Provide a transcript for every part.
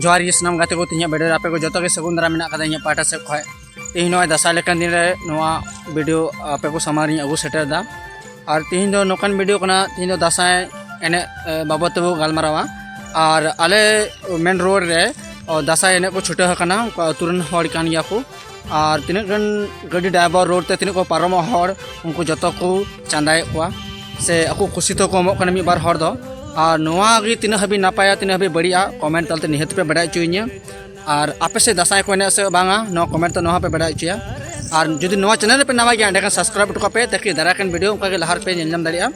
जोहार ये सनाम गाते को तीन वीडियो आपे को जो के सगुन दारा मेना कदा पाटा से खय तीन दसाई लेकिन दिन रे वीडियो आपे को सामारी अगू सेटर दा और तीन नोकान वीडियो कना तीन दसाई एने बाबत तब गलमारावा और आले मेन रोड रे दसाई एने को छुटे हकना तुरन हड़ कान गया को और तीन गन गाड़ी ड्राइवर रोड ते तीन को पारम हड़ उनको जो को चांदाए को से ako खुशी तो को कना मी बार हड़ दो और नोआ गी तीन हबी नापाया तीन हबी बढ़िया कमेंट तलते निहत पे बड़ा चुइया और आपे से दसाई को एने से बांगा नो कमेंट तो नोहा पे बड़ा चुया और जुदी नोआ चैनल पे नवा गया एंड सब्सक्राइब टुका पे ताकि दाराकन वीडियो उनका लहार पे नेलम दाड़िया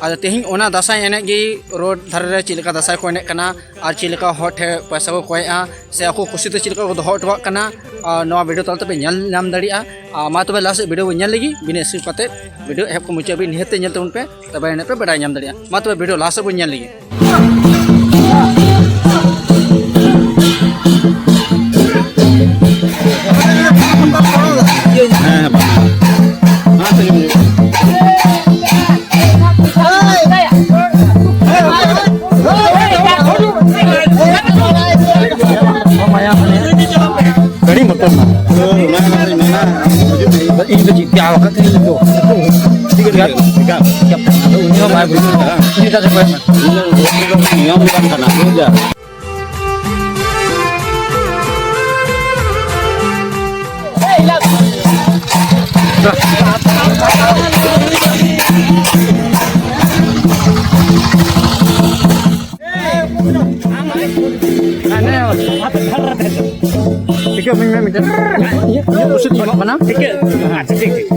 और तेहिं ओना दसाई एने गी रोड धारे रे चिलका दसाई को एने कना और चिलका हॉट है पैसा को कोया से ako खुशी तो चिलका को दोहट वा कना और नोआ वीडियो तलते पे नेल नाम दाड़िया मा तबे लास्ट वीडियो नेल लगी बिने स्किप करते वीडियो एप को मुचा भी निहत नेल तउन पे तबे एने पे बड़ा नाम दाड़िया मा तबे वीडियो लास्ट बो नेल लगी Gari motor na. Ini tu jika awak tu itu. Tiga. Ini apa beri? Ini tak sampai. Ini bukan tanah saja. Tiga minta. Ini usut mana? Tiga.